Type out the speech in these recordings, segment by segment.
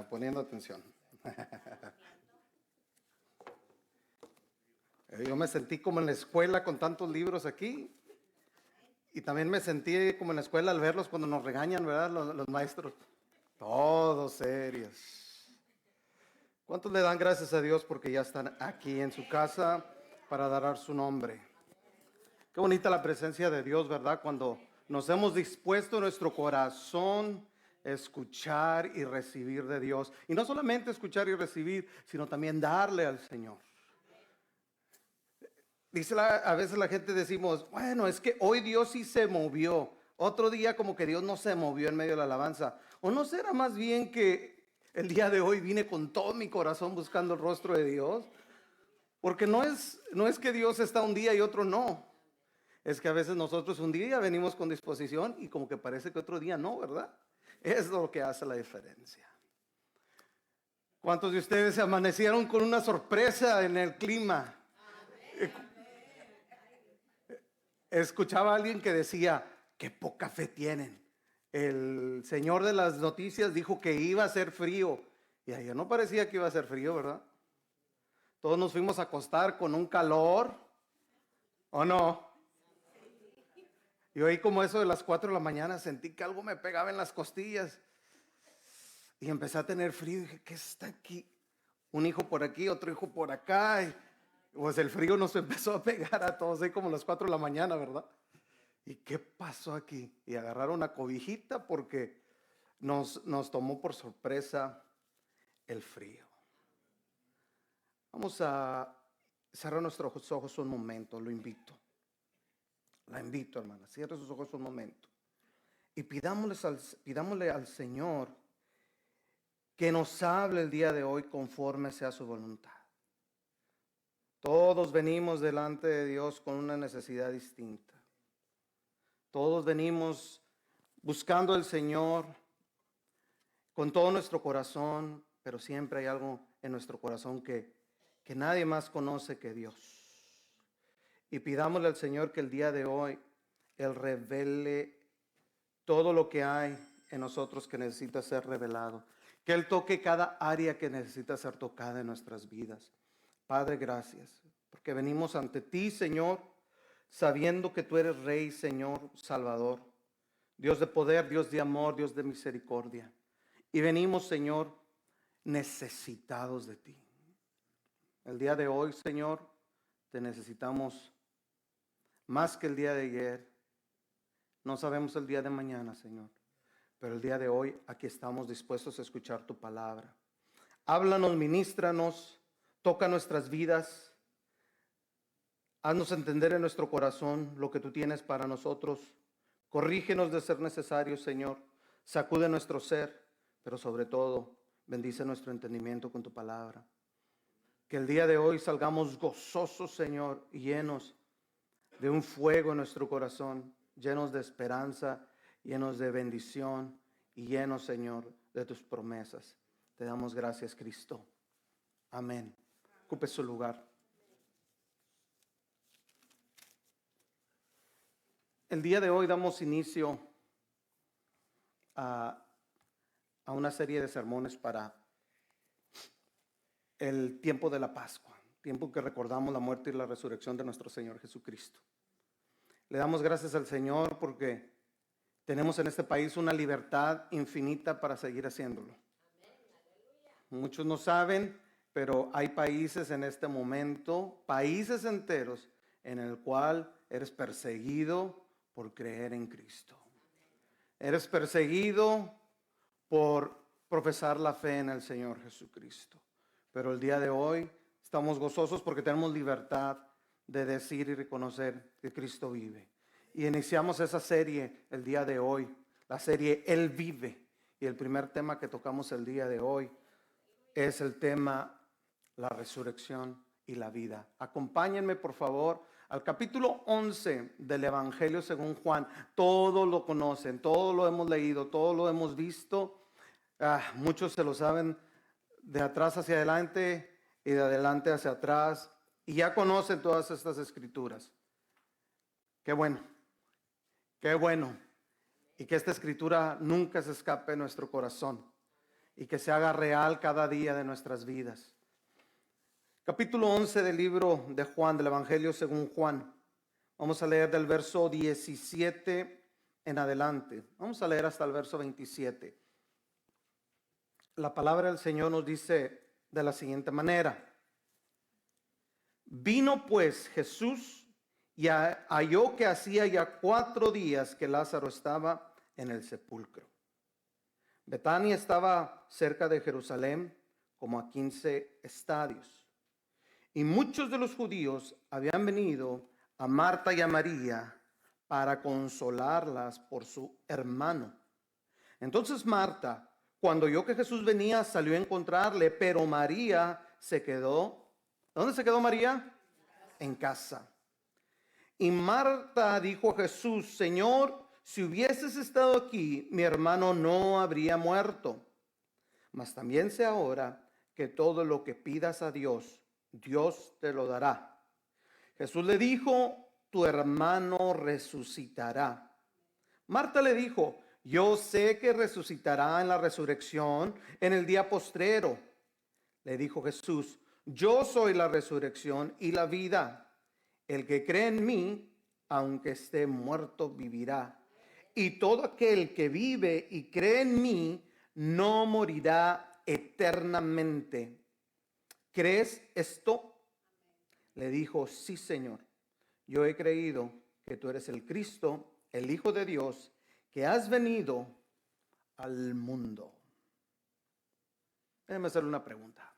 Poniendo atención. Yo me sentí como en la escuela con tantos libros aquí. Y también me sentí como en la escuela al verlos cuando nos regañan, ¿verdad? Los maestros. Todos serios. ¿Cuántos le dan gracias a Dios porque ya están aquí en su casa para adorar su nombre? Qué bonita la presencia de Dios, ¿verdad? Cuando nos hemos dispuesto nuestro corazón a escuchar y recibir de Dios. Y no solamente escuchar y recibir, sino también darle al Señor. A veces la gente decimos, bueno, es que hoy Dios sí se movió. Otro día como que Dios no se movió en medio de la alabanza. ¿O no será más bien que el día de hoy vine con todo mi corazón buscando el rostro de Dios? Porque no es que Dios está un día y otro no. Es que a veces nosotros un día venimos con disposición y como que parece que otro día no, ¿verdad? Es lo que hace la diferencia. ¿Cuántos de ustedes se amanecieron con una sorpresa en el clima? Escuchaba a alguien que decía, qué poca fe tienen. El señor de las noticias dijo que iba a ser frío. Y ayer no parecía que iba a ser frío, ¿verdad? Todos nos fuimos a acostar con un calor, ¿o no? Y hoy como eso de las 4 de la mañana sentí que algo me pegaba en las costillas. Y empecé a tener frío y dije, ¿qué está aquí? Un hijo por aquí, otro hijo por acá. Y pues el frío nos empezó a pegar a todos ahí como las 4 de la mañana, ¿verdad? ¿Y qué pasó aquí? Y agarraron una cobijita porque nos tomó por sorpresa el frío. Vamos a cerrar nuestros ojos un momento, lo invito. La invito, hermana, cierre sus ojos un momento. Y pidámosle al Señor que nos hable el día de hoy conforme sea su voluntad. Todos venimos delante de Dios con una necesidad distinta. Todos venimos buscando al Señor con todo nuestro corazón, pero siempre hay algo en nuestro corazón que nadie más conoce que Dios. Y pidámosle al Señor que el día de hoy Él revele todo lo que hay en nosotros que necesita ser revelado. Que Él toque cada área que necesita ser tocada en nuestras vidas. Padre, gracias, porque venimos ante ti, Señor, sabiendo que tú eres Rey, Señor, Salvador, Dios de poder, Dios de amor, Dios de misericordia. Y venimos, Señor, necesitados de ti. El día de hoy, Señor, te necesitamos más que el día de ayer. No sabemos el día de mañana, Señor, pero el día de hoy aquí estamos dispuestos a escuchar tu palabra. Háblanos, ministranos, toca nuestras vidas. Haznos entender en nuestro corazón lo que tú tienes para nosotros. Corrígenos de ser necesario, Señor. Sacude nuestro ser, pero sobre todo, bendice nuestro entendimiento con tu palabra. Que el día de hoy salgamos gozosos, Señor, llenos de un fuego en nuestro corazón, llenos de esperanza, llenos de bendición y llenos, Señor, de tus promesas. Te damos gracias, Cristo. Amén. Ocupe su lugar. El día de hoy damos inicio a una serie de sermones para el tiempo de la Pascua, tiempo que recordamos la muerte y la resurrección de nuestro Señor Jesucristo. Le damos gracias al Señor porque tenemos en este país una libertad infinita para seguir haciéndolo. Muchos no saben, pero hay países en este momento, países enteros, en el cual eres perseguido por creer en Cristo. Eres perseguido por profesar la fe en el Señor Jesucristo. Pero el día de hoy estamos gozosos porque tenemos libertad de decir y reconocer que Cristo vive. Y iniciamos esa serie el día de hoy, la serie Él vive. Y el primer tema que tocamos el día de hoy es el tema la resurrección y la vida. Acompáñenme por favor al capítulo 11 del Evangelio según Juan. Todos lo conocen, todos lo hemos leído, todos lo hemos visto. Muchos se lo saben de atrás hacia adelante y de adelante hacia atrás. Y ya conocen todas estas escrituras. Qué bueno, qué bueno. Y que esta escritura nunca se escape de nuestro corazón. y que se haga real cada día de nuestras vidas. Capítulo 11 del libro de Juan, del Evangelio según Juan. Vamos a leer del verso 17 en adelante. Vamos a leer hasta el verso 27. La palabra del Señor nos dice de la siguiente manera. Vino pues Jesús y halló que hacía ya 4 días que Lázaro estaba en el sepulcro. Betania estaba cerca de Jerusalén, como a 15 estadios. Y muchos de los judíos habían venido a Marta y a María para consolarlas por su hermano. Entonces Marta, cuando oyó que Jesús venía, salió a encontrarle, pero María se quedó. ¿Dónde se quedó María? En casa. Y Marta dijo a Jesús: Señor, si hubieses estado aquí, mi hermano no habría muerto. Mas también sé ahora que todo lo que pidas a Dios, Dios te lo dará. Jesús le dijo: tu hermano resucitará. Marta le dijo: yo sé que resucitará en la resurrección en el día postrero. Le dijo Jesús: yo soy la resurrección y la vida. El que cree en mí, aunque esté muerto, vivirá. Y todo aquel que vive y cree en mí, no morirá eternamente. ¿Crees esto? Le dijo: sí, Señor. Yo he creído que tú eres el Cristo, el Hijo de Dios, que has venido al mundo. Déjeme hacerle una pregunta.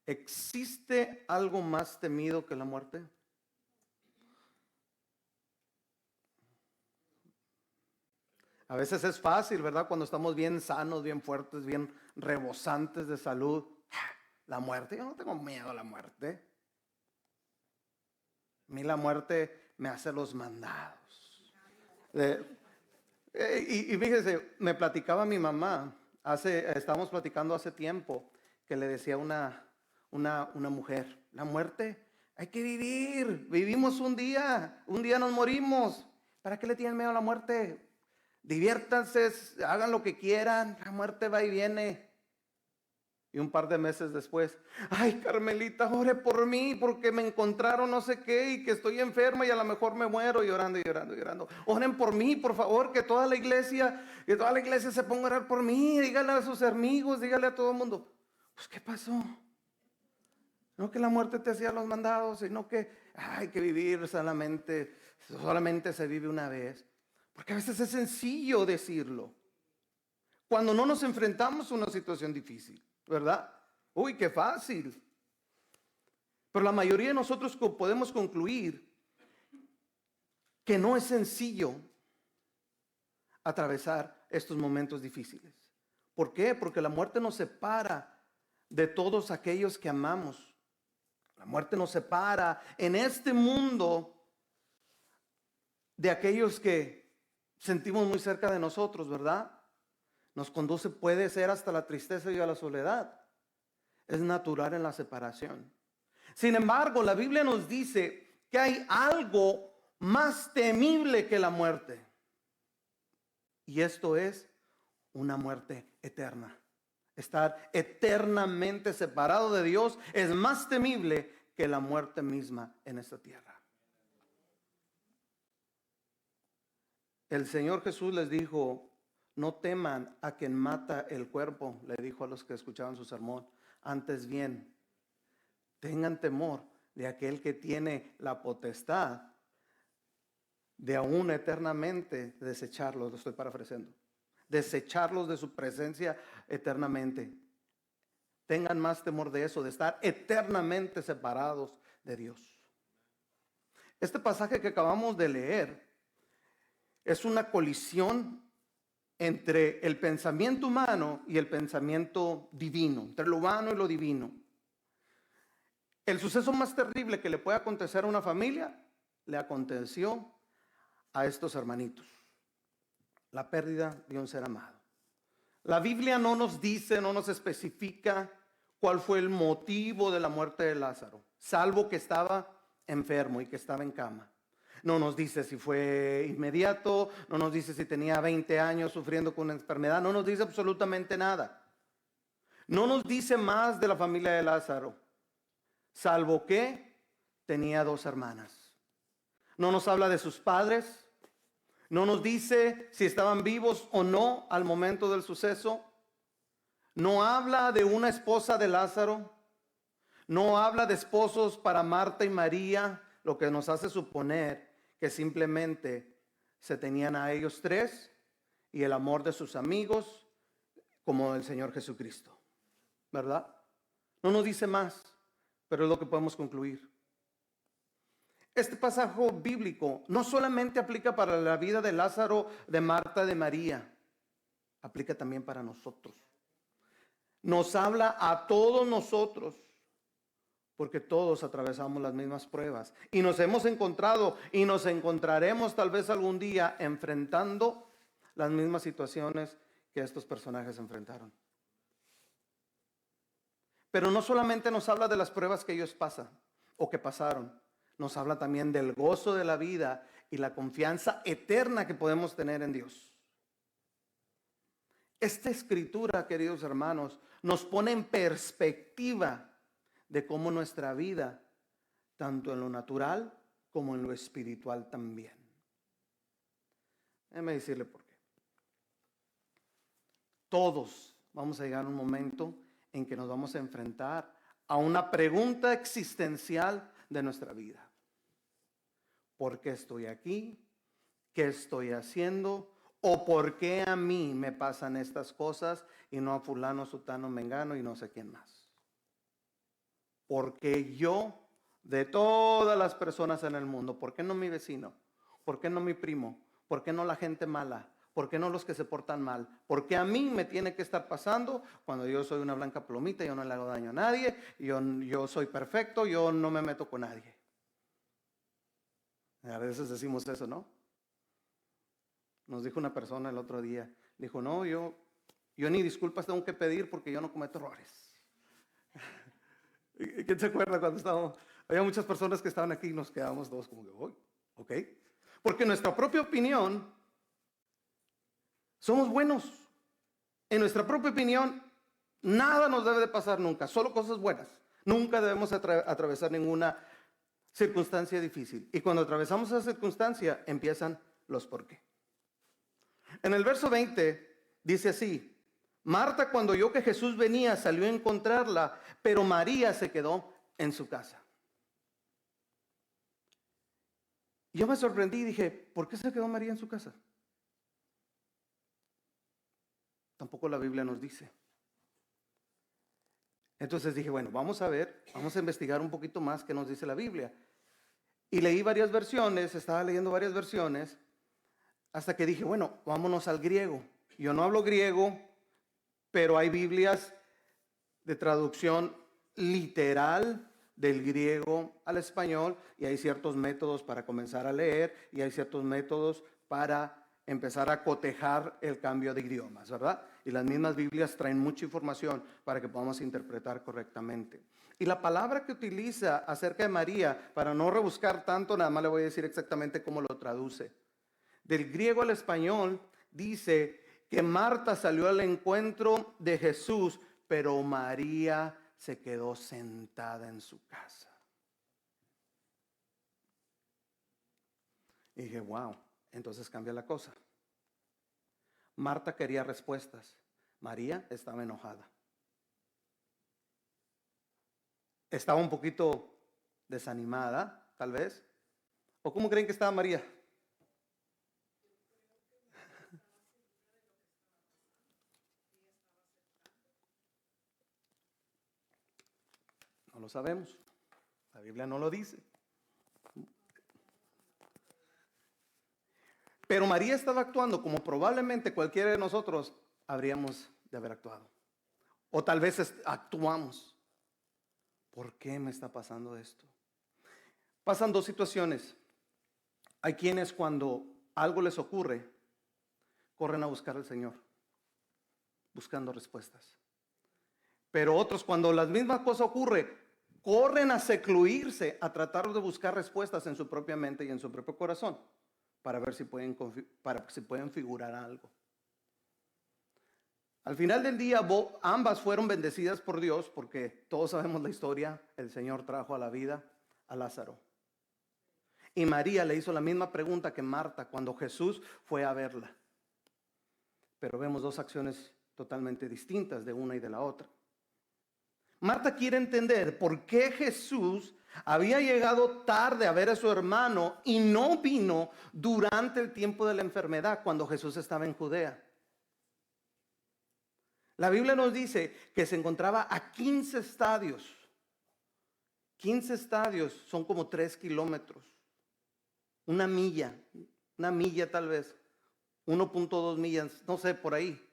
¿Existe algo más temido que la muerte? A veces es fácil, ¿verdad? Cuando estamos bien sanos, bien fuertes, bien rebosantes de salud. La muerte, yo no tengo miedo a la muerte. A mí la muerte me hace los mandados. Y fíjese, me platicaba mi mamá, estábamos platicando hace tiempo, que le decía una mujer: la muerte, hay que vivir, vivimos un día nos morimos. ¿Para qué le tienen miedo a la muerte? Diviértanse, hagan lo que quieran, la muerte va y viene. Y un par de meses después: ay, Carmelita, ore por mí porque me encontraron no sé qué y que estoy enferma y a lo mejor me muero. Llorando y llorando y llorando. Oren por mí, por favor, que toda la iglesia se ponga a orar por mí. Dígale a sus amigos, dígale a todo el mundo. Pues, ¿qué pasó? No que la muerte te hacía los mandados, sino que hay que vivir solamente se vive una vez. Porque a veces es sencillo decirlo cuando no nos enfrentamos a una situación difícil, ¿verdad? Uy, qué fácil. Pero la mayoría de nosotros podemos concluir que no es sencillo atravesar estos momentos difíciles. ¿Por qué? Porque la muerte nos separa de todos aquellos que amamos. La muerte nos separa en este mundo de aquellos que sentimos muy cerca de nosotros, ¿verdad? Nos conduce, puede ser, hasta la tristeza y a la soledad. Es natural en la separación. Sin embargo, la Biblia nos dice que hay algo más temible que la muerte. Y esto es una muerte eterna. Estar eternamente separado de Dios es más temible que la muerte misma en esta tierra. El Señor Jesús les dijo: no teman a quien mata el cuerpo, le dijo a los que escuchaban su sermón. Antes bien, tengan temor de aquel que tiene la potestad de aún eternamente desecharlos. Lo estoy parafraseando. Desecharlos de su presencia eternamente. Tengan más temor de eso, de estar eternamente separados de Dios. Este pasaje que acabamos de leer es una colisión entre el pensamiento humano y el pensamiento divino, entre lo humano y lo divino. El suceso más terrible que le puede acontecer a una familia le aconteció a estos hermanitos: la pérdida de un ser amado. La Biblia no nos dice, no nos especifica cuál fue el motivo de la muerte de Lázaro, salvo que estaba enfermo y que estaba en cama. No nos dice si fue inmediato, no nos dice si tenía 20 años sufriendo con una enfermedad, no nos dice absolutamente nada. No nos dice más de la familia de Lázaro, salvo que tenía 2 hermanas. No nos habla de sus padres, no nos dice si estaban vivos o no al momento del suceso. No habla de una esposa de Lázaro, no habla de esposos para Marta y María, lo que nos hace suponer que simplemente se tenían a ellos 3 y el amor de sus amigos como el Señor Jesucristo, ¿verdad? No nos dice más, pero es lo que podemos concluir. Este pasaje bíblico no solamente aplica para la vida de Lázaro, de Marta, de María, aplica también para nosotros. Nos habla a todos nosotros, porque todos atravesamos las mismas pruebas y nos hemos encontrado y nos encontraremos tal vez algún día enfrentando las mismas situaciones que estos personajes enfrentaron. Pero no solamente nos habla de las pruebas que ellos pasan o que pasaron, nos habla también del gozo de la vida y la confianza eterna que podemos tener en Dios. Esta escritura, queridos hermanos, nos pone en perspectiva de cómo nuestra vida, tanto en lo natural como en lo espiritual también. Déjeme decirle por qué. Todos vamos a llegar a un momento en que nos vamos a enfrentar a una pregunta existencial de nuestra vida. ¿Por qué estoy aquí? ¿Qué estoy haciendo? ¿O por qué a mí me pasan estas cosas y no a fulano, sutano, mengano y no sé quién más? ¿Por qué yo, de todas las personas en el mundo, por qué no mi vecino? ¿Por qué no mi primo? ¿Por qué no la gente mala? ¿Por qué no los que se portan mal? ¿Por qué a mí me tiene que estar pasando cuando yo soy una blanca plomita, yo no le hago daño a nadie, yo soy perfecto, yo no me meto con nadie? A veces decimos eso, ¿no? Nos dijo una persona el otro día, dijo, no, yo ni disculpas tengo que pedir porque yo no cometo errores. ¿Quién se acuerda cuando estábamos? Había muchas personas que estaban aquí y nos quedamos todos como que, oh, ok. Porque en nuestra propia opinión, somos buenos. En nuestra propia opinión, nada nos debe de pasar nunca, solo cosas buenas. Nunca debemos atravesar ninguna circunstancia difícil. Y cuando atravesamos esa circunstancia, empiezan los por qué. En el verso 20 dice así, Marta cuando oyó que Jesús venía salió a encontrarla, pero María se quedó en su casa. Yo me sorprendí y dije, ¿por qué se quedó María en su casa? Tampoco la Biblia nos dice. Entonces dije, bueno, vamos a ver, vamos a investigar un poquito más qué nos dice la Biblia. Y leí varias versiones, estaba leyendo varias versiones, hasta que dije, bueno, vámonos al griego. Yo no hablo griego, pero hay Biblias de traducción literal del griego al español y hay ciertos métodos para comenzar a leer y hay ciertos métodos para empezar a cotejar el cambio de idiomas, ¿verdad? Y las mismas Biblias traen mucha información para que podamos interpretar correctamente. Y la palabra que utiliza acerca de María, para no rebuscar tanto, nada más le voy a decir exactamente cómo lo traduce. Del griego al español dice que Marta salió al encuentro de Jesús, pero María se quedó sentada en su casa. Y dije, wow, entonces cambia la cosa. Marta quería respuestas, María estaba enojada. Estaba un poquito desanimada, tal vez. ¿O cómo creen que estaba María? No lo sabemos. La Biblia no lo dice. Pero María estaba actuando como probablemente cualquiera de nosotros habríamos de haber actuado. O tal vez actuamos. ¿Por qué me está pasando esto? Pasan 2 situaciones. Hay quienes cuando algo les ocurre, corren a buscar al Señor, buscando respuestas. Pero otros cuando la misma cosa ocurre, corren a secluirse, a tratar de buscar respuestas en su propia mente y en su propio corazón, para ver si pueden figurar algo. Al final del día, ambas fueron bendecidas por Dios porque todos sabemos la historia. El Señor trajo a la vida a Lázaro. Y María le hizo la misma pregunta que Marta cuando Jesús fue a verla. Pero vemos dos acciones totalmente distintas de una y de la otra. Marta quiere entender por qué Jesús había llegado tarde a ver a su hermano y no vino durante el tiempo de la enfermedad cuando Jesús estaba en Judea. La Biblia nos dice que se encontraba a 15 estadios. 15 estadios son como 3 kilómetros. Una milla tal vez. 1.2 millas, no sé, por ahí.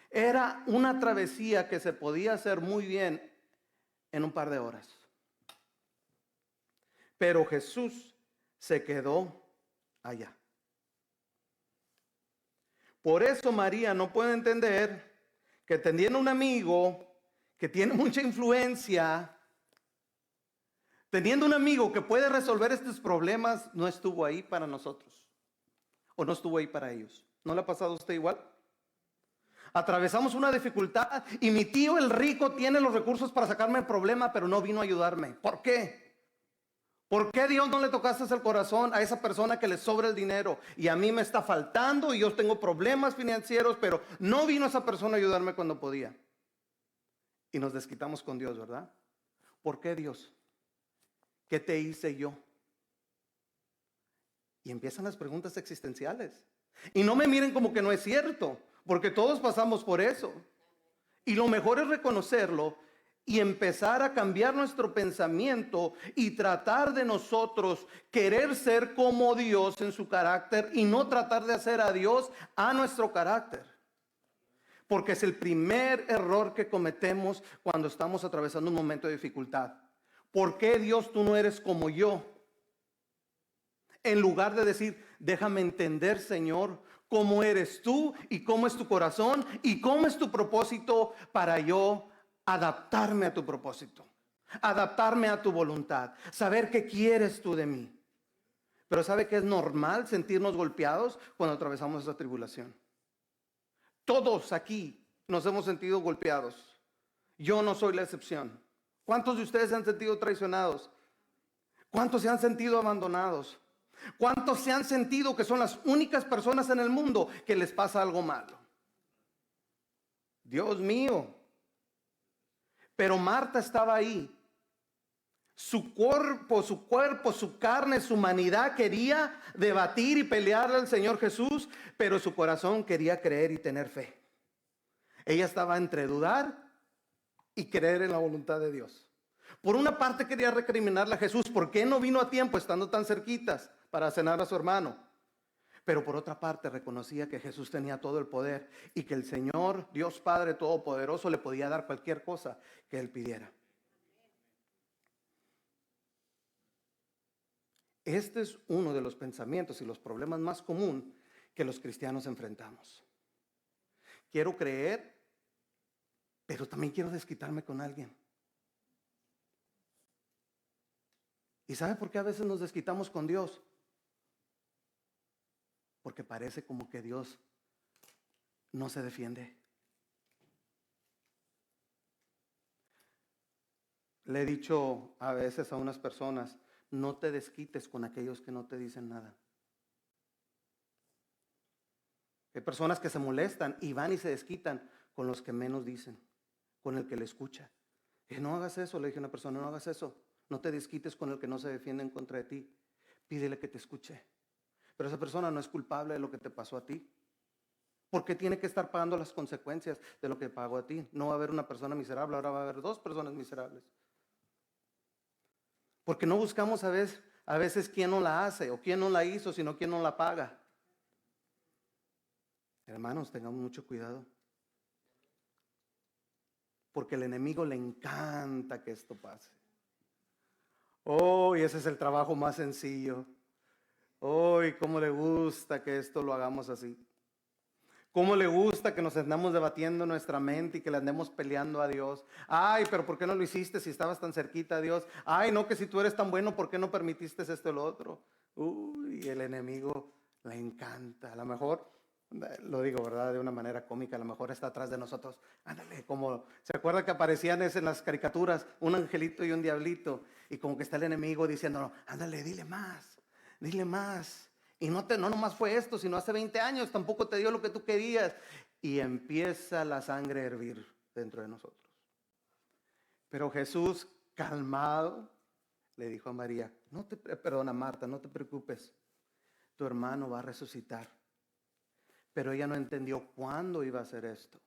Era una travesía que se podía hacer muy bien en un par de horas. Pero Jesús se quedó allá. Por eso María no puede entender que teniendo un amigo que tiene mucha influencia, teniendo un amigo que puede resolver estos problemas, no estuvo ahí para nosotros. O no estuvo ahí para ellos. ¿No le ha pasado a usted igual? Atravesamos una dificultad y mi tío el rico tiene los recursos para sacarme el problema, pero no vino a ayudarme. ¿Por qué? ¿Por qué Dios no le tocaste el corazón a esa persona que le sobra el dinero y a mí me está faltando y yo tengo problemas financieros, pero no vino esa persona a ayudarme cuando podía? Y nos desquitamos con Dios, ¿verdad? ¿Por qué, Dios? ¿Qué te hice yo? Y empiezan las preguntas existenciales. Y no me miren como que no es cierto, porque todos pasamos por eso. Y lo mejor es reconocerlo y empezar a cambiar nuestro pensamiento y tratar de nosotros querer ser como Dios en su carácter y no tratar de hacer a Dios a nuestro carácter. Porque es el primer error que cometemos cuando estamos atravesando un momento de dificultad. ¿Por qué, Dios, tú no eres como yo? En lugar de decir, déjame entender, Señor, cómo eres tú y cómo es tu corazón y cómo es tu propósito para yo adaptarme a tu propósito, adaptarme a tu voluntad, saber qué quieres tú de mí. Pero ¿sabe que es normal sentirnos golpeados cuando atravesamos esa tribulación? Todos aquí nos hemos sentido golpeados. Yo no soy la excepción. ¿Cuántos de ustedes se han sentido traicionados? ¿Cuántos se han sentido abandonados? ¿Cuántos se han sentido que son las únicas personas en el mundo que les pasa algo malo? Dios mío. Pero Marta estaba ahí. Su cuerpo, su carne, su humanidad quería debatir y pelearle al Señor Jesús, pero su corazón quería creer y tener fe. Ella estaba entre dudar y creer en la voluntad de Dios. Por una parte quería recriminarle a Jesús, ¿por qué no vino a tiempo estando tan cerquitas para cenar a su hermano? Pero por otra parte reconocía que Jesús tenía todo el poder y que el Señor, Dios Padre Todopoderoso, le podía dar cualquier cosa que Él pidiera. Este es uno de los pensamientos y los problemas más comunes que los cristianos enfrentamos. Quiero creer, pero también quiero desquitarme con alguien. ¿Y sabe por qué a veces nos desquitamos con Dios? Porque parece como que Dios no se defiende. Le he dicho a veces a unas personas, no te desquites con aquellos que no te dicen nada. Hay personas que se molestan y van y se desquitan con los que menos dicen, con el que le escucha. Y no hagas eso, le dije a una persona, no hagas eso. No te desquites con el que no se defiende en contra de ti. Pídele que te escuche. Pero esa persona no es culpable de lo que te pasó a ti. ¿Por qué tiene que estar pagando las consecuencias de lo que pagó a ti? No va a haber una persona miserable, ahora va a haber dos personas miserables. Porque no buscamos a veces quién no la hace o quién no la hizo, sino quién no la paga. Hermanos, tengamos mucho cuidado. Porque el enemigo le encanta que esto pase. Oh, y ese es el trabajo más sencillo. Oh, y cómo le gusta que esto lo hagamos así. Cómo le gusta que nos andamos debatiendo en nuestra mente y que le andemos peleando a Dios. Ay, pero ¿por qué no lo hiciste si estabas tan cerquita a Dios? Ay, no, que si tú eres tan bueno, ¿por qué no permitiste esto o lo otro? Uy, el enemigo le encanta. A lo mejor Lo digo, ¿verdad? De una manera cómica, a lo mejor está atrás de nosotros. Ándale, como, ¿se acuerda que aparecían en las caricaturas? Un angelito y un diablito. Y como que está el enemigo diciendo, ándale, dile más, dile más. Y no nomás fue esto, sino hace 20 años tampoco te dio lo que tú querías. Y empieza la sangre a hervir dentro de nosotros. Pero Jesús, calmado, le dijo a María, perdona Marta, no te preocupes, tu hermano va a resucitar. Pero ella no entendió cuándo iba a hacer esto.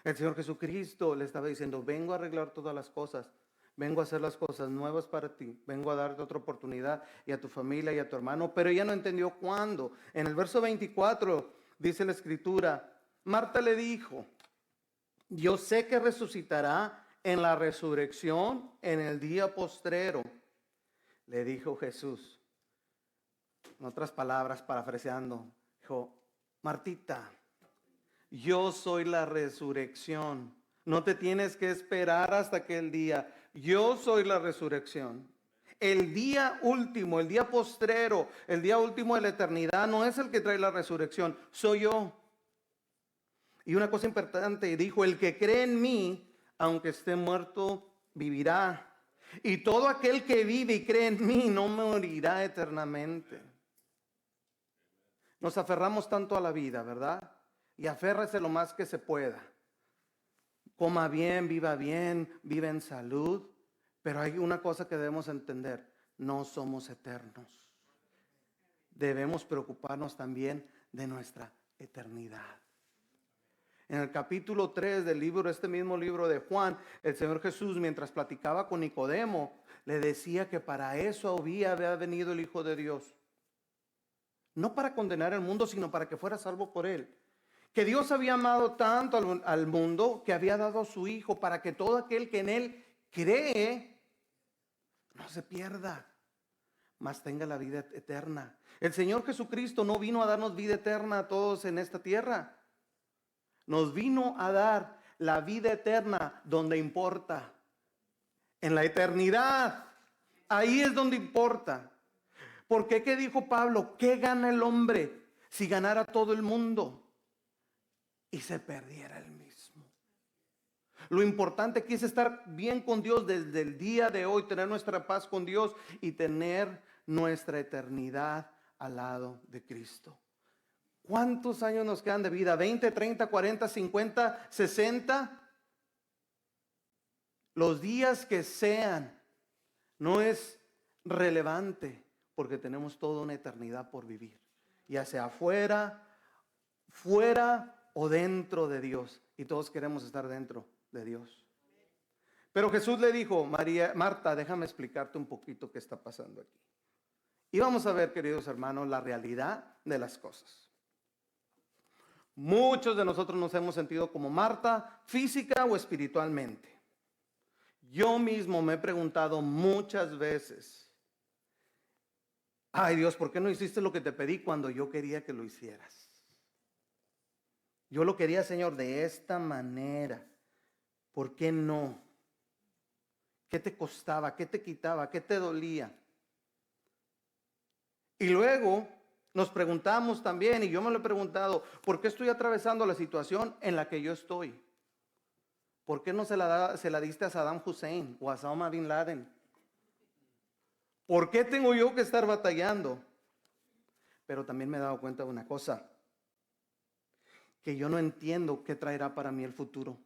El Señor Jesucristo le estaba diciendo, vengo a arreglar todas las cosas, vengo a hacer las cosas nuevas para ti, vengo a darte otra oportunidad y a tu familia y a tu hermano, pero ella no entendió cuándo. En el verso 24 dice la Escritura, Marta le dijo, yo sé que resucitará en la resurrección en el día postrero. Le dijo Jesús, en otras palabras, parafraseando, dijo, Martita, yo soy la resurrección. No te tienes que esperar hasta aquel día. Yo soy la resurrección. El día último, el día postrero, el día último de la eternidad no es el que trae la resurrección, soy yo. Y una cosa importante, dijo, el que cree en mí, aunque esté muerto, vivirá. Y todo aquel que vive y cree en mí no morirá eternamente. Nos aferramos tanto a la vida, ¿verdad? Y aférrese lo más que se pueda. Coma bien, viva en salud. Pero hay una cosa que debemos entender. No somos eternos. Debemos preocuparnos también de nuestra eternidad. En el capítulo 3 del libro, este mismo libro de Juan, el Señor Jesús, mientras platicaba con Nicodemo, le decía que para eso había venido el Hijo de Dios. No para condenar al mundo, sino para que fuera salvo por él. Que Dios había amado tanto al mundo que había dado a su Hijo para que todo aquel que en él cree no se pierda, mas tenga la vida eterna. El Señor Jesucristo no vino a darnos vida eterna a todos en esta tierra. Nos vino a dar la vida eterna donde importa. En la eternidad. Ahí es donde importa. Porque ¿qué dijo Pablo? ¿Qué gana el hombre si ganara todo el mundo y se perdiera el mismo? Lo importante aquí es estar bien con Dios desde el día de hoy, tener nuestra paz con Dios y tener nuestra eternidad al lado de Cristo. ¿Cuántos años nos quedan de vida? ¿20, 30, 40, 50, 60? Los días que sean, no es relevante. Porque tenemos toda una eternidad por vivir. Ya sea afuera, fuera o dentro de Dios. Y todos queremos estar dentro de Dios. Pero Jesús le dijo, Marta, déjame explicarte un poquito qué está pasando aquí. Y vamos a ver, queridos hermanos, la realidad de las cosas. Muchos de nosotros nos hemos sentido como Marta, física o espiritualmente. Yo mismo me he preguntado muchas veces, ay Dios, ¿por qué no hiciste lo que te pedí cuando yo quería que lo hicieras? Yo lo quería, Señor, de esta manera. ¿Por qué no? ¿Qué te costaba? ¿Qué te quitaba? ¿Qué te dolía? Y luego nos preguntamos también, y yo me lo he preguntado, ¿por qué estoy atravesando la situación en la que yo estoy? ¿Por qué no se la diste a Saddam Hussein o a Osama Bin Laden? ¿Por qué tengo yo que estar batallando? Pero también me he dado cuenta de una cosa, que yo no entiendo qué traerá para mí el futuro.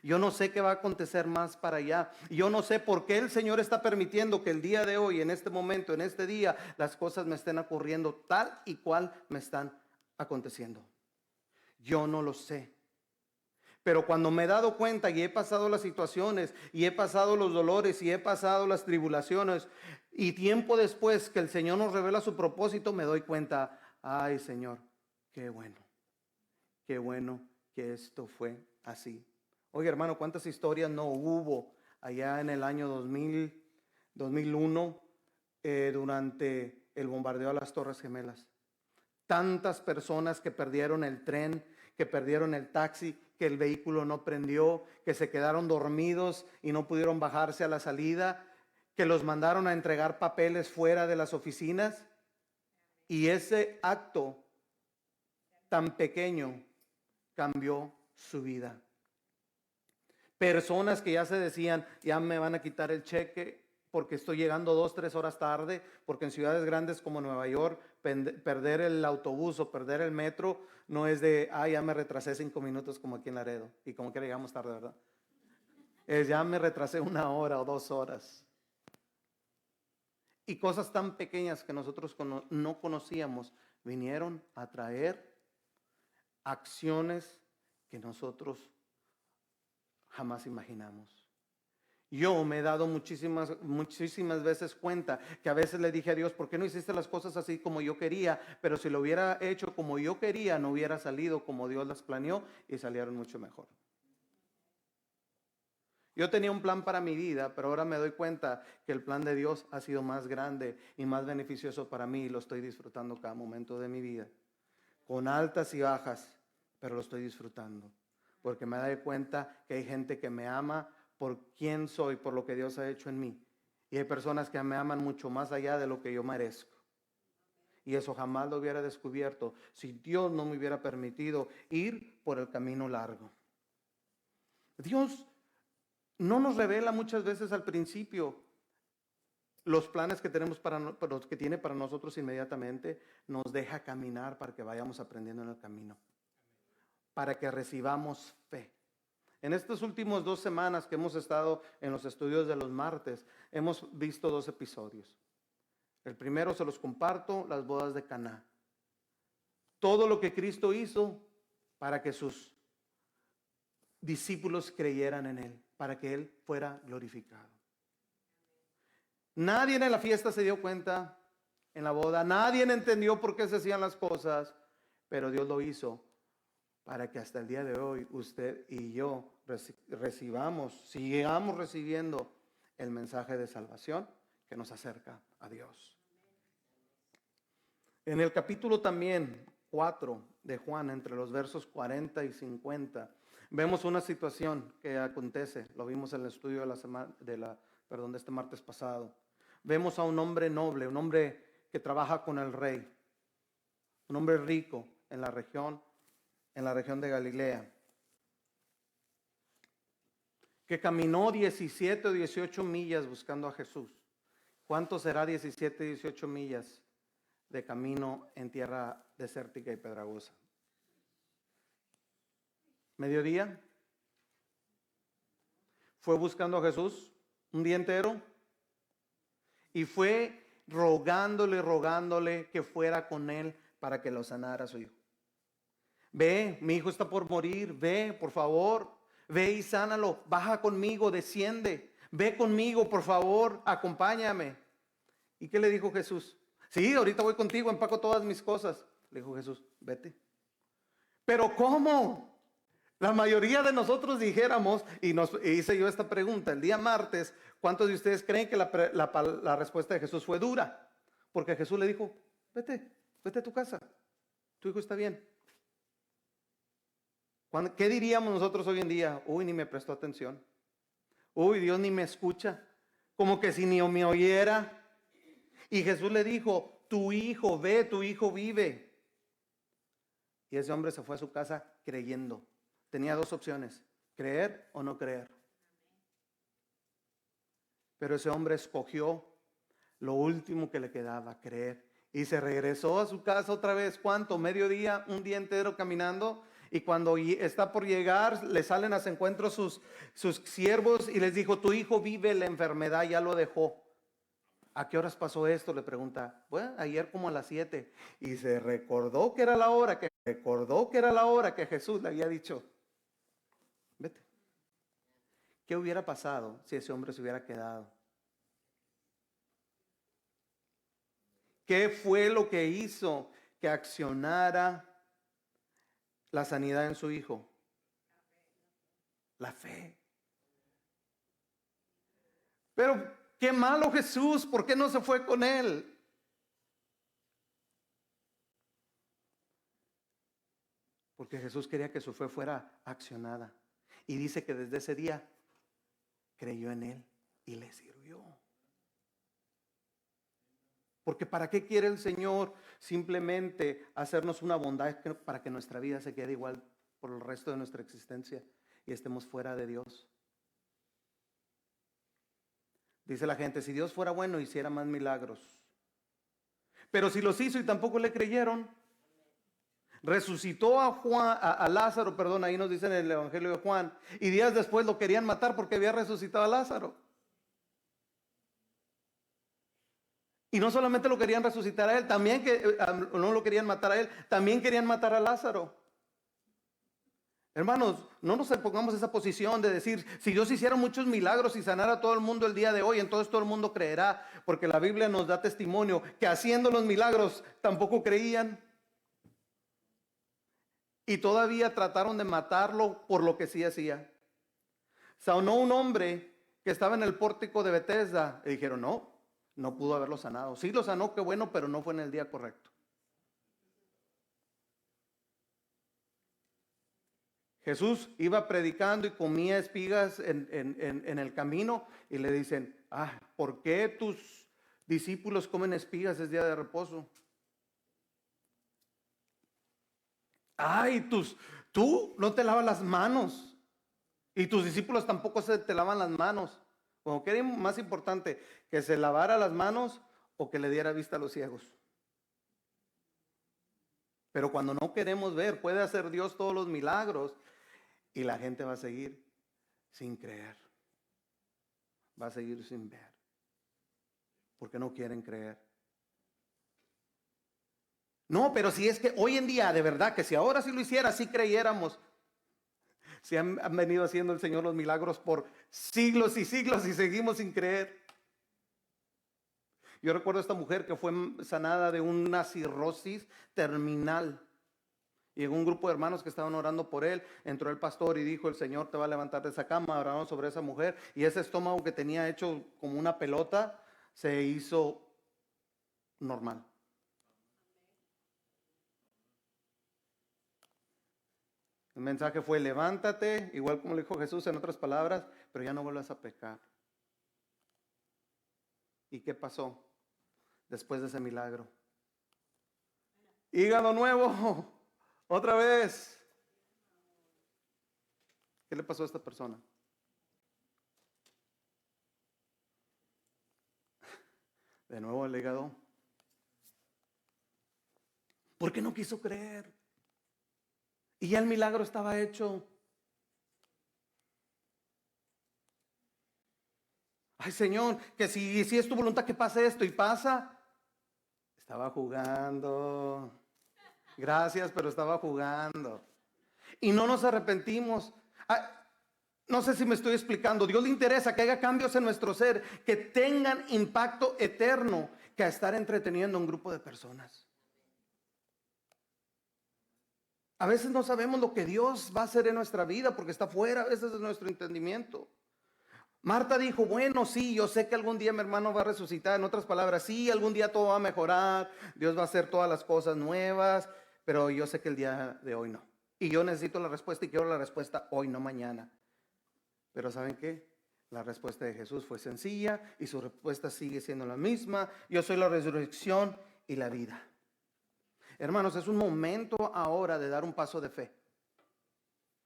Yo no sé qué va a acontecer más para allá. Yo no sé por qué el Señor está permitiendo que el día de hoy, en este momento, en este día, las cosas me estén ocurriendo tal y cual me están aconteciendo. Yo no lo sé. Pero cuando me he dado cuenta y he pasado las situaciones y he pasado los dolores y he pasado las tribulaciones y tiempo después que el Señor nos revela su propósito, me doy cuenta, ay Señor, qué bueno que esto fue así. Oye hermano, ¿cuántas historias no hubo allá en el año 2001 durante el bombardeo a las Torres Gemelas? Tantas personas que perdieron el tren, que perdieron el taxi, que el vehículo no prendió, que se quedaron dormidos y no pudieron bajarse a la salida, que los mandaron a entregar papeles fuera de las oficinas. Y ese acto tan pequeño cambió su vida. Personas que ya se decían, ya me van a quitar el cheque porque estoy llegando 2, 3 horas tarde, porque en ciudades grandes como Nueva York, perder el autobús o perder el metro no es de, ya me retrasé 5 minutos como aquí en Laredo, y como que llegamos tarde, ¿verdad? Es ya me retrasé 1 hora o 2 horas. Y cosas tan pequeñas que nosotros no conocíamos vinieron a traer acciones que nosotros jamás imaginamos. Yo me he dado muchísimas veces cuenta que a veces le dije a Dios, ¿por qué no hiciste las cosas así como yo quería? Pero si lo hubiera hecho como yo quería, no hubiera salido como Dios las planeó y salieron mucho mejor. Yo tenía un plan para mi vida, pero ahora me doy cuenta que el plan de Dios ha sido más grande y más beneficioso para mí y lo estoy disfrutando cada momento de mi vida. Con altas y bajas, pero lo estoy disfrutando. Porque me doy cuenta que hay gente que me ama por quién soy, por lo que Dios ha hecho en mí. Y hay personas que me aman mucho más allá de lo que yo merezco. Y eso jamás lo hubiera descubierto si Dios no me hubiera permitido ir por el camino largo. Dios no nos revela muchas veces al principio los planes que tenemos los que tiene para nosotros inmediatamente. Nos deja caminar para que vayamos aprendiendo en el camino, para que recibamos fe. En estas últimas 2 semanas que hemos estado en los estudios de los martes, hemos visto 2 episodios. El primero se los comparto, las bodas de Caná. Todo lo que Cristo hizo para que sus discípulos creyeran en Él, para que Él fuera glorificado. Nadie en la fiesta se dio cuenta, en la boda, nadie entendió por qué se hacían las cosas, pero Dios lo hizo para que hasta el día de hoy usted y yo sigamos recibiendo el mensaje de salvación que nos acerca a Dios. En el capítulo también 4 de Juan, entre los versos 40 y 50, vemos una situación que acontece. Lo vimos en el estudio de este martes pasado. Vemos a un hombre noble, un hombre que trabaja con el rey, un hombre rico en la región de Galilea, que caminó 17 o 18 millas buscando a Jesús. ¿Cuánto será 17, 18 millas de camino en tierra desértica y pedregosa? ¿Mediodía? Fue buscando a Jesús un día entero y fue rogándole que fuera con él para que lo sanara a su hijo. Ve, mi hijo está por morir, ve, por favor, ve y sánalo, baja conmigo, desciende, ve conmigo, por favor, acompáñame. ¿Y qué le dijo Jesús? Sí, ahorita voy contigo, empaco todas mis cosas. Le dijo Jesús, vete. Pero ¿cómo? La mayoría de nosotros dijéramos, y hice yo esta pregunta el día martes, ¿cuántos de ustedes creen que la respuesta de Jesús fue dura? Porque Jesús le dijo, vete a tu casa, tu hijo está bien. ¿Qué diríamos nosotros hoy en día? Uy, ni me prestó atención. Uy, Dios ni me escucha. Como que si ni me oyera. Y Jesús le dijo, tu hijo vive. Y ese hombre se fue a su casa creyendo. Tenía 2 opciones, creer o no creer. Pero ese hombre escogió lo último que le quedaba, creer. Y se regresó a su casa otra vez. ¿Cuánto? ¿Mediodía? ¿Un día entero caminando? Y cuando está por llegar, le salen a su encuentro sus siervos y les dijo, tu hijo vive, la enfermedad ya lo dejó. ¿A qué horas pasó esto? Le pregunta. Bueno, ayer como a las 7. Y se recordó que era la hora que Jesús le había dicho, vete. ¿Qué hubiera pasado si ese hombre se hubiera quedado? ¿Qué fue lo que hizo que accionara la sanidad en su hijo? La fe. Pero qué malo Jesús, ¿por qué no se fue con él? Porque Jesús quería que su fe fuera accionada. Y dice que desde ese día creyó en él y le sirvió. Porque ¿para qué quiere el Señor simplemente hacernos una bondad para que nuestra vida se quede igual por el resto de nuestra existencia y estemos fuera de Dios? Dice la gente, si Dios fuera bueno, hiciera más milagros. Pero si los hizo y tampoco le creyeron, resucitó a Lázaro, perdón, ahí nos dice en el Evangelio de Juan, y días después lo querían matar porque había resucitado a Lázaro. Y no solamente lo querían resucitar a él, también no lo querían matar a él, también querían matar a Lázaro. Hermanos, no nos pongamos esa posición de decir, si Dios hiciera muchos milagros y sanara a todo el mundo el día de hoy, entonces todo el mundo creerá, porque la Biblia nos da testimonio que haciendo los milagros tampoco creían. Y todavía trataron de matarlo por lo que sí hacía. Sanó un hombre que estaba en el pórtico de Betesda y dijeron, no pudo haberlo sanado. Sí lo sanó, qué bueno, pero no fue en el día correcto. Jesús iba predicando y comía espigas en el camino y le dicen, ¿por qué tus discípulos comen espigas? Es día de reposo. Tú no te lavas las manos y tus discípulos tampoco te lavan las manos. Como que era más importante, que se lavara las manos o que le diera vista a los ciegos. Pero cuando no queremos ver, puede hacer Dios todos los milagros y la gente va a seguir sin creer. Va a seguir sin ver. Porque no quieren creer. No, pero si es que hoy en día, de verdad, que si ahora sí lo hiciera, sí creyéramos. Si han venido haciendo el Señor los milagros por siglos y siglos y seguimos sin creer. Yo recuerdo a esta mujer que fue sanada de una cirrosis terminal. Y en un grupo de hermanos que estaban orando por él, entró el pastor y dijo, el Señor te va a levantar de esa cama. Oraron sobre esa mujer y ese estómago que tenía hecho como una pelota se hizo normal. El mensaje fue, levántate, igual como le dijo Jesús en otras palabras, pero ya no vuelvas a pecar. ¿Y qué pasó después de ese milagro? Hígado nuevo, otra vez. ¿Qué le pasó a esta persona? De nuevo el hígado. ¿Por qué no quiso creer? Y ya el milagro estaba hecho. Ay, Señor, que si es tu voluntad que pase esto y pasa. Estaba jugando. Gracias, pero estaba jugando. Y no nos arrepentimos. No sé si me estoy explicando. Dios le interesa que haya cambios en nuestro ser que tengan impacto eterno, que a estar entreteniendo a un grupo de personas. A veces no sabemos lo que Dios va a hacer en nuestra vida porque está fuera a veces de nuestro entendimiento. Marta dijo, bueno, sí, yo sé que algún día mi hermano va a resucitar. En otras palabras, sí, algún día todo va a mejorar. Dios va a hacer todas las cosas nuevas, pero yo sé que el día de hoy no. Y yo necesito la respuesta y quiero la respuesta hoy, no mañana. Pero ¿saben qué? La respuesta de Jesús fue sencilla y su respuesta sigue siendo la misma. Yo soy la resurrección y la vida. Hermanos, es un momento ahora de dar un paso de fe.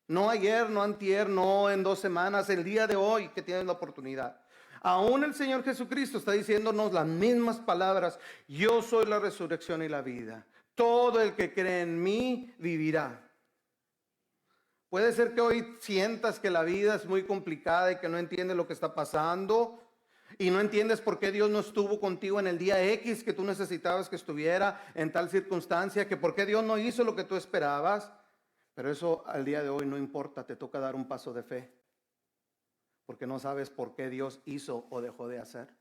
No ayer, no antier, no en 2 semanas, el día de hoy que tienes la oportunidad. Aún el Señor Jesucristo está diciéndonos las mismas palabras. Yo soy la resurrección y la vida. Todo el que cree en mí vivirá. Puede ser que hoy sientas que la vida es muy complicada y que no entiendes lo que está pasando. Y no entiendes por qué Dios no estuvo contigo en el día X que tú necesitabas que estuviera en tal circunstancia. Que por qué Dios no hizo lo que tú esperabas. Pero eso al día de hoy no importa, te toca dar un paso de fe, porque no sabes por qué Dios hizo o dejó de hacer.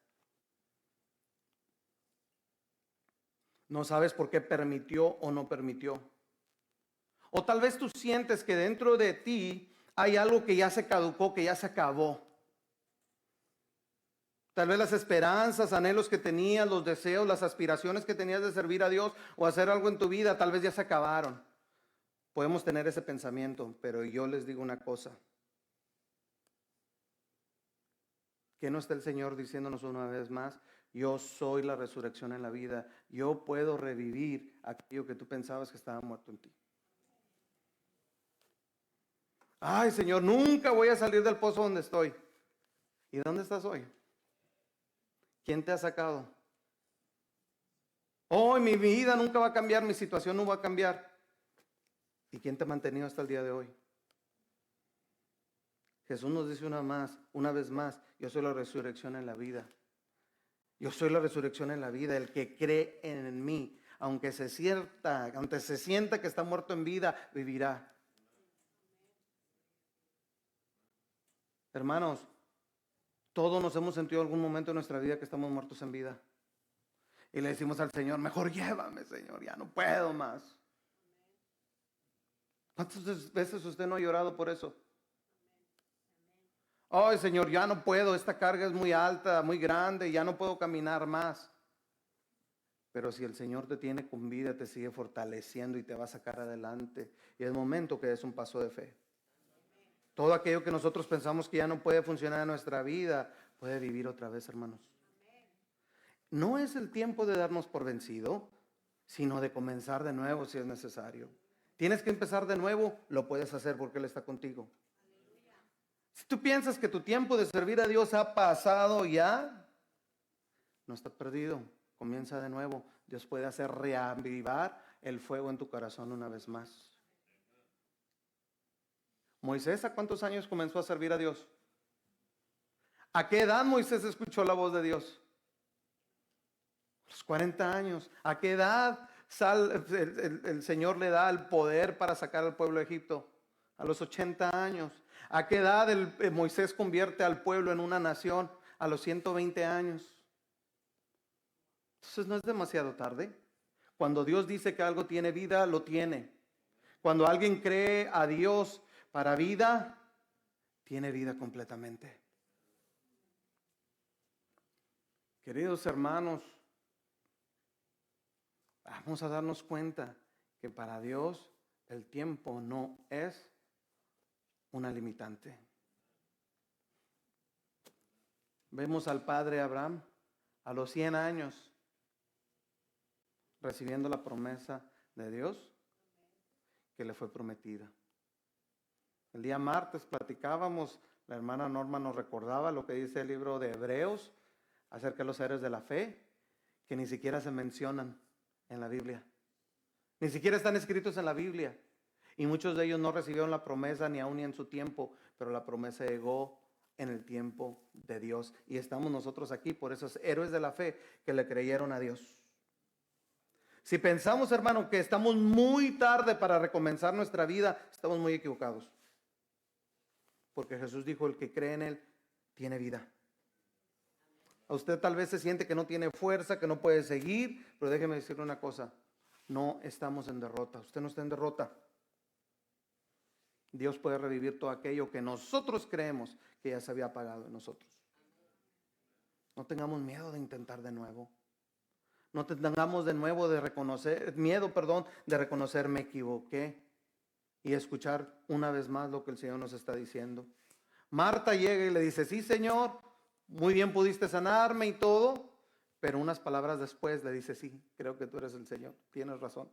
No sabes por qué permitió o no permitió. O tal vez tú sientes que dentro de ti hay algo que ya se caducó, que ya se acabó. Tal vez las esperanzas, anhelos que tenías, los deseos, las aspiraciones que tenías de servir a Dios o hacer algo en tu vida, tal vez ya se acabaron. Podemos tener ese pensamiento, pero yo les digo una cosa. ¿Que no está el Señor diciéndonos una vez más? Yo soy la resurrección en la vida. Yo puedo revivir aquello que tú pensabas que estaba muerto en ti. Ay, Señor, nunca voy a salir del pozo donde estoy. ¿Y dónde estás hoy? ¿Quién te ha sacado? Hoy mi vida nunca va a cambiar, mi situación no va a cambiar. ¿Y quién te ha mantenido hasta el día de hoy? Jesús nos dice una vez más, yo soy la resurrección en la vida. Yo soy la resurrección en la vida. El que cree en mí, aunque se sienta que está muerto en vida, vivirá. Hermanos, todos nos hemos sentido en algún momento de nuestra vida que estamos muertos en vida. Y le decimos al Señor, mejor llévame, Señor, ya no puedo más. ¿Cuántas veces usted no ha llorado por eso? Ay, Señor, ya no puedo, esta carga es muy alta, muy grande, ya no puedo caminar más. Pero si el Señor te tiene con vida, te sigue fortaleciendo y te va a sacar adelante. Y es momento que des un paso de fe. Todo aquello que nosotros pensamos que ya no puede funcionar en nuestra vida, puede vivir otra vez, hermanos. No es el tiempo de darnos por vencido, sino de comenzar de nuevo si es necesario. Tienes que empezar de nuevo, lo puedes hacer porque Él está contigo. Si tú piensas que tu tiempo de servir a Dios ha pasado ya, no estás perdido. Comienza de nuevo. Dios puede hacer reavivar el fuego en tu corazón una vez más. Moisés, ¿a cuántos años comenzó a servir a Dios? ¿A qué edad Moisés escuchó la voz de Dios? A los 40 años. ¿A qué edad el Señor le da el poder para sacar al pueblo de Egipto? A los 80 años. ¿A qué edad Moisés convierte al pueblo en una nación? A los 120 años. Entonces no es demasiado tarde. Cuando Dios dice que algo tiene vida, lo tiene. Cuando alguien cree a Dios para vida, tiene vida completamente. Queridos hermanos, vamos a darnos cuenta que para Dios el tiempo no es una limitante. Vemos al padre Abraham a los 100 años recibiendo la promesa de Dios que le fue prometida. El día martes platicábamos, la hermana Norma nos recordaba lo que dice el libro de Hebreos acerca de los héroes de la fe, que ni siquiera se mencionan en la Biblia. Ni siquiera están escritos en la Biblia. Y muchos de ellos no recibieron la promesa ni aún ni en su tiempo, pero la promesa llegó en el tiempo de Dios. Y estamos nosotros aquí por esos héroes de la fe que le creyeron a Dios. Si pensamos, hermano, que estamos muy tarde para recomenzar nuestra vida, estamos muy equivocados. Porque Jesús dijo, el que cree en Él tiene vida. A usted tal vez se siente que no tiene fuerza, que no puede seguir, pero déjeme decirle una cosa, no estamos en derrota, usted no está en derrota. Dios puede revivir todo aquello que nosotros creemos que ya se había apagado en nosotros. No tengamos miedo de intentar de nuevo. No tengamos de nuevo de reconocer me equivoqué y escuchar una vez más lo que el Señor nos está diciendo. Marta llega y le dice, sí, Señor, muy bien pudiste sanarme y todo, pero unas palabras después le dice, sí, creo que tú eres el Señor, tienes razón.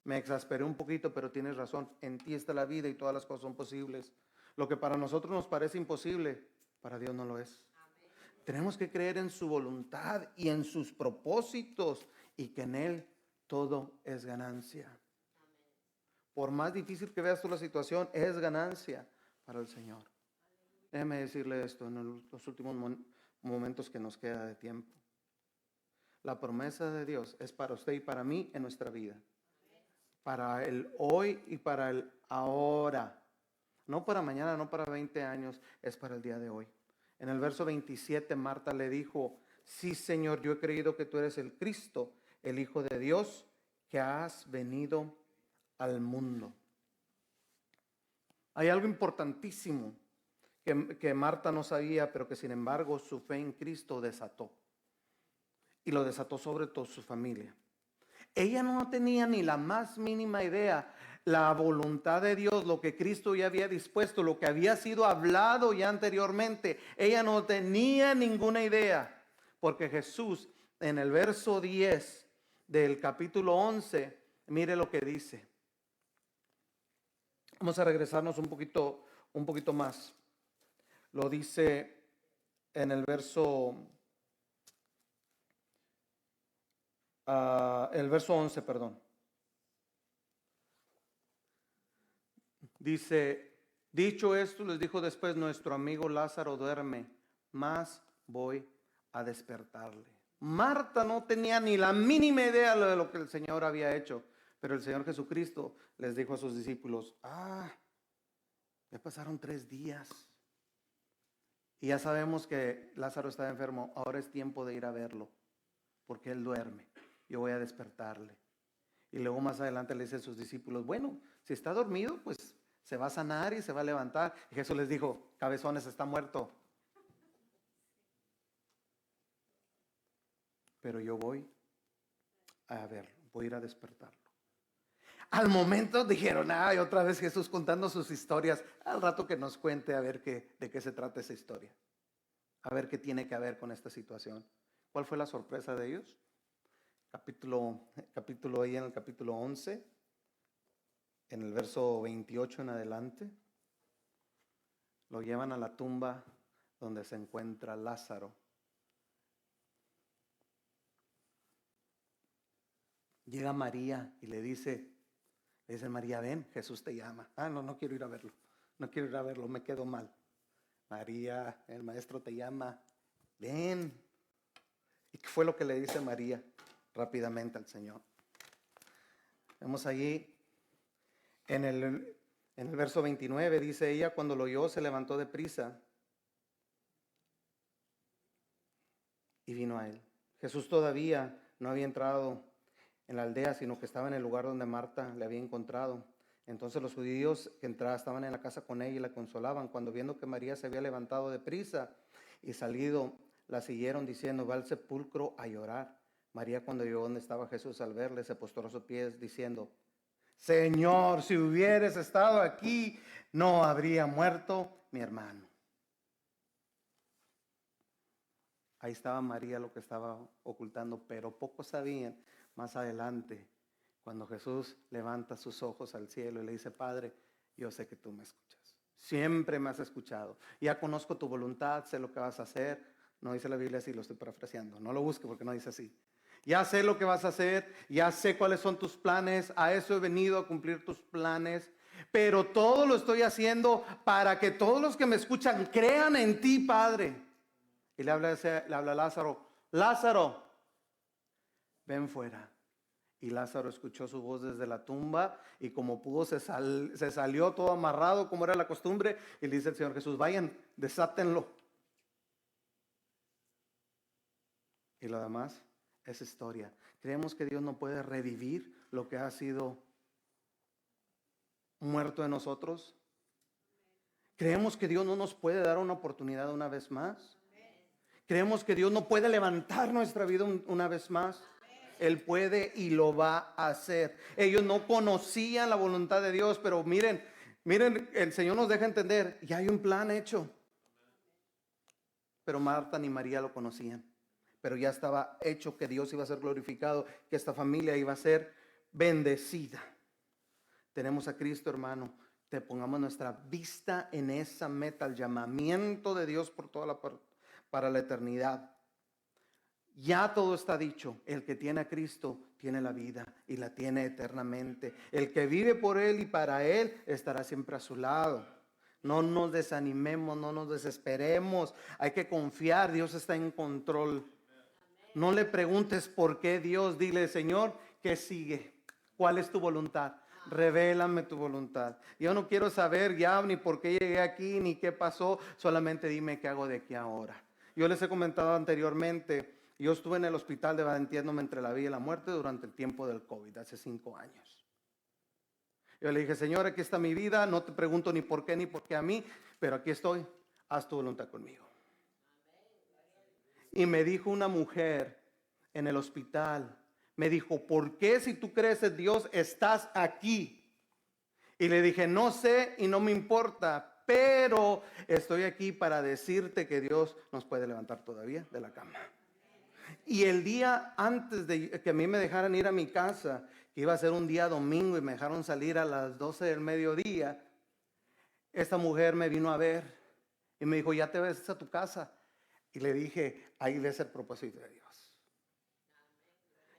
Me exasperé un poquito, pero tienes razón, en ti está la vida y todas las cosas son posibles. Lo que para nosotros nos parece imposible, para Dios no lo es. Tenemos que creer en su voluntad y en sus propósitos y que en Él todo es ganancia. Por más difícil que veas tú la situación, es ganancia para el Señor. Déjeme decirle esto en los últimos momentos que nos queda de tiempo. La promesa de Dios es para usted y para mí en nuestra vida. Para el hoy y para el ahora. No para mañana, no para 20 años, es para el día de hoy. En el verso 27, Marta le dijo, sí, Señor, yo he creído que tú eres el Cristo, el Hijo de Dios, que has venido al mundo. Hay algo importantísimo que Marta no sabía, pero que sin embargo su fe en Cristo desató. Y lo desató sobre todo su familia. Ella no tenía ni la más mínima idea la voluntad de Dios, lo que Cristo ya había dispuesto, lo que había sido hablado ya anteriormente. Ella no tenía ninguna idea, porque Jesús en el verso 10 del capítulo 11, mire lo que dice. Vamos a regresarnos un poquito más. Lo dice en el verso, el verso 11, perdón. Dice, dicho esto, les dijo después, nuestro amigo Lázaro duerme, mas voy a despertarle. Marta no tenía ni la mínima idea de lo que el Señor había hecho, pero el Señor Jesucristo les dijo a sus discípulos, ya pasaron 3 días y ya sabemos que Lázaro está enfermo, ahora es tiempo de ir a verlo, porque él duerme, yo voy a despertarle. Y luego más adelante le dice a sus discípulos, bueno, si está dormido, pues se va a sanar y se va a levantar. Y Jesús les dijo, cabezones, está muerto. Pero yo voy a verlo, voy a ir a despertarlo. Al momento dijeron, ay, otra vez Jesús contando sus historias. Al rato que nos cuente a ver de qué se trata esa historia. A ver qué tiene que ver con esta situación. ¿Cuál fue la sorpresa de ellos? Capítulo ahí en el capítulo 11, en el verso 28 en adelante. Lo llevan a la tumba donde se encuentra Lázaro. Llega María y le dice María, ven, Jesús te llama. No quiero ir a verlo. No quiero ir a verlo, me quedo mal. María, el maestro te llama. Ven. ¿Y qué fue lo que le dice María rápidamente al Señor? Vemos allí en el verso 29, dice ella, cuando lo oyó se levantó de prisa y vino a él. Jesús todavía no había entrado en la aldea, sino que estaba en el lugar donde Marta le había encontrado. Entonces los judíos que estaban en la casa con ella y la consolaban. Cuando viendo que María se había levantado de prisa y salido, la siguieron diciendo, va al sepulcro a llorar. María, cuando llegó donde estaba Jesús, al verle, se postró a sus pies diciendo, Señor, si hubieras estado aquí, no habría muerto mi hermano. Ahí estaba María lo que estaba ocultando, pero pocos sabían más adelante, cuando Jesús levanta sus ojos al cielo y le dice, Padre, yo sé que tú me escuchas. Siempre me has escuchado. Ya conozco tu voluntad, sé lo que vas a hacer. No dice la Biblia así, lo estoy parafraseando. No lo busque porque no dice así. Ya sé lo que vas a hacer, ya sé cuáles son tus planes. A eso he venido, a cumplir tus planes. Pero todo lo estoy haciendo para que todos los que me escuchan crean en ti, Padre. Y le habla a Lázaro, Lázaro, ven fuera. Y Lázaro escuchó su voz desde la tumba y como pudo se salió todo amarrado como era la costumbre. Y le dice el Señor Jesús, vayan, desátenlo. Y lo demás es historia. Creemos que Dios no puede revivir lo que ha sido muerto en nosotros. Creemos que Dios no nos puede dar una oportunidad una vez más. Creemos que Dios no puede levantar nuestra vida una vez más. Él puede y lo va a hacer. Ellos no conocían la voluntad de Dios, pero miren, el Señor nos deja entender, ya hay un plan hecho. Pero Marta ni María lo conocían. Pero ya estaba hecho que Dios iba a ser glorificado, que esta familia iba a ser bendecida. Tenemos a Cristo, hermano. Te pongamos nuestra vista en esa meta, el llamamiento de Dios para la eternidad. Ya todo está dicho. El que tiene a Cristo tiene la vida y la tiene eternamente. El que vive por Él y para Él estará siempre a su lado. No nos desanimemos, no nos desesperemos. Hay que confiar, Dios está en control. No le preguntes por qué Dios, dile, Señor, ¿qué sigue? ¿Cuál es tu voluntad? Revélame tu voluntad. Yo no quiero saber ya ni por qué llegué aquí, ni qué pasó. Solamente dime qué hago de aquí ahora. Yo les he comentado anteriormente, yo estuve en el hospital debatiéndome entre la vida y la muerte durante el tiempo del COVID, hace 5 años. Yo le dije, Señor, aquí está mi vida, no te pregunto ni por qué a mí, pero aquí estoy, haz tu voluntad conmigo. Y me dijo una mujer en el hospital, me dijo, ¿por qué si tú crees en Dios estás aquí? Y le dije, no sé y no me importa, pero estoy aquí para decirte que Dios nos puede levantar todavía de la cama. Y el día antes de que a mí me dejaran ir a mi casa, que iba a ser un día domingo y me dejaron salir a las 12 del mediodía, esta mujer me vino a ver y me dijo, ¿ya te ves a tu casa? Y le dije, ahí ves el propósito de Dios.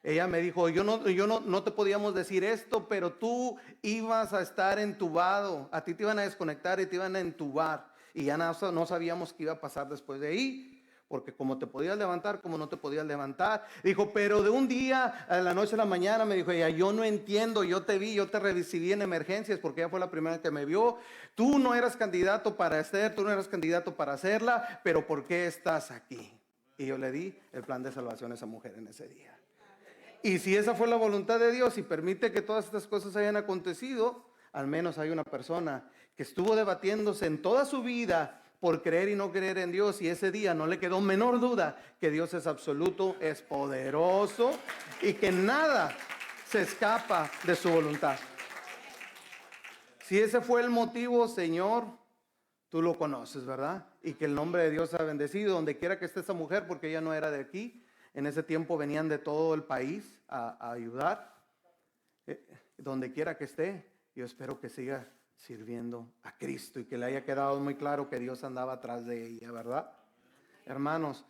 Ella me dijo, no te podíamos decir esto, pero tú ibas a estar entubado. A ti te iban a desconectar y te iban a entubar. Y ya no sabíamos qué iba a pasar después de ahí. Porque como te podías levantar, como no te podías levantar. Dijo, pero de un día a la noche a la mañana, me dijo ella, yo no entiendo, yo te vi, yo te recibí en emergencias porque ella fue la primera que me vio. Tú no eras candidato para hacer, tú no eras candidato para hacerla, pero ¿por qué estás aquí? Y yo le di el plan de salvación a esa mujer en ese día. Y si esa fue la voluntad de Dios y permite que todas estas cosas hayan acontecido, al menos hay una persona que estuvo debatiéndose en toda su vida por creer y no creer en Dios, y ese día no le quedó menor duda que Dios es absoluto, es poderoso y que nada se escapa de su voluntad. Si ese fue el motivo, Señor, tú lo conoces, ¿verdad? Y que el nombre de Dios sea bendecido donde quiera que esté esa mujer, porque ella no era de aquí. En ese tiempo venían de todo el país a ayudar. Donde quiera que esté, yo espero que siga sirviendo a Cristo y que le haya quedado muy claro que Dios andaba atrás de ella, ¿verdad? Hermanos,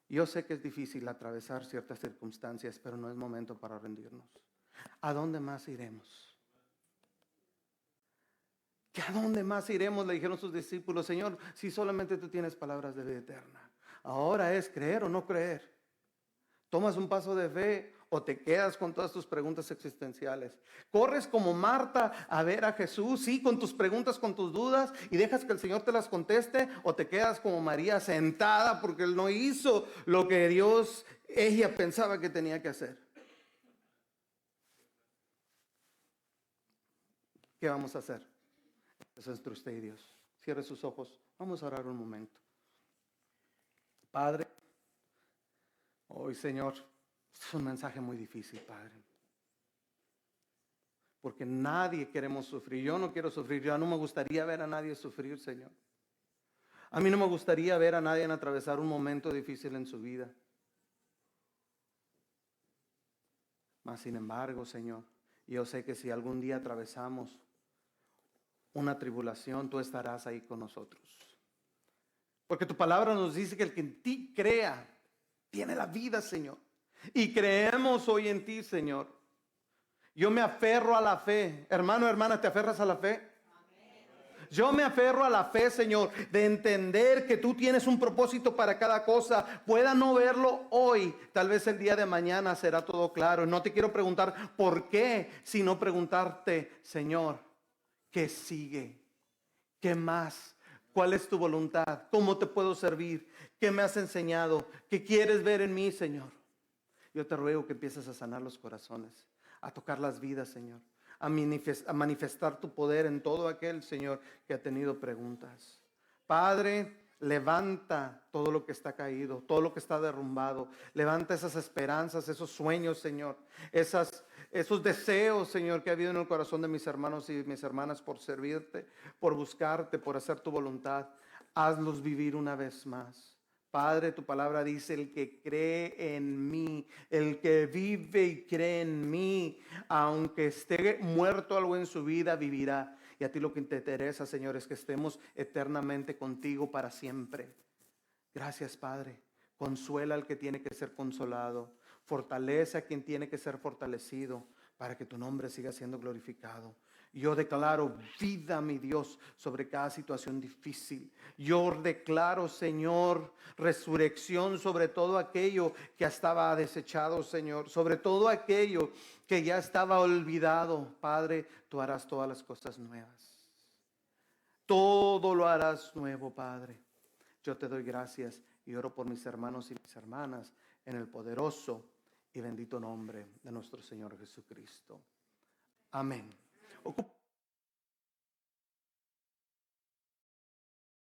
yo sé que es difícil atravesar ciertas circunstancias, pero no es momento para rendirnos. ¿A dónde más iremos? ¿Que a dónde más iremos? Le dijeron sus discípulos, Señor, si solamente tú tienes palabras de vida eterna. Ahora es creer o no creer. ¿Tomas un paso de fe o te quedas con todas tus preguntas existenciales? ¿Corres como Marta a ver a Jesús, sí, con tus preguntas, con tus dudas, y dejas que el Señor te las conteste? ¿O te quedas como María sentada porque Él no hizo lo que ella pensaba que tenía que hacer? ¿Qué vamos a hacer? Eso es entre usted y Dios. Cierre sus ojos. Vamos a orar un momento. Padre, hoy, Señor, es un mensaje muy difícil, Padre. Porque nadie queremos sufrir. Yo no quiero sufrir. Yo no me gustaría ver a nadie sufrir, Señor. A mí no me gustaría ver a nadie atravesar un momento difícil en su vida. Mas, sin embargo, Señor, yo sé que si algún día atravesamos una tribulación, tú estarás ahí con nosotros. Porque tu palabra nos dice que el que en ti crea tiene la vida, Señor. Y creemos hoy en ti, Señor. Yo me aferro a la fe. Hermano, hermana, ¿te aferras a la fe? Yo me aferro a la fe, Señor, de entender que tú tienes un propósito para cada cosa. Pueda no verlo hoy, tal vez el día de mañana será todo claro. No te quiero preguntar por qué, sino preguntarte, Señor, ¿qué sigue? ¿Qué más? ¿Cuál es tu voluntad? ¿Cómo te puedo servir? ¿Qué me has enseñado? ¿Qué quieres ver en mí, Señor? Yo te ruego que empieces a sanar los corazones, a tocar las vidas, Señor, a manifestar tu poder en todo aquel, Señor, que ha tenido preguntas. Padre, levanta todo lo que está caído, todo lo que está derrumbado. Levanta esas esperanzas, esos sueños, Señor, esos deseos, Señor, que ha habido en el corazón de mis hermanos y mis hermanas por servirte, por buscarte, por hacer tu voluntad. Hazlos vivir una vez más. Padre, tu palabra dice, el que cree en mí, el que vive y cree en mí, aunque esté muerto algo en su vida, vivirá. Y a ti lo que te interesa, Señor, es que estemos eternamente contigo para siempre. Gracias, Padre. Consuela al que tiene que ser consolado. Fortalece a quien tiene que ser fortalecido para que tu nombre siga siendo glorificado. Yo declaro vida, mi Dios, sobre cada situación difícil. Yo declaro, Señor, resurrección sobre todo aquello que estaba desechado, Señor. Sobre todo aquello que ya estaba olvidado. Padre, tú harás todas las cosas nuevas. Todo lo harás nuevo, Padre. Yo te doy gracias y oro por mis hermanos y mis hermanas en el poderoso y bendito nombre de nuestro Señor Jesucristo. Amén.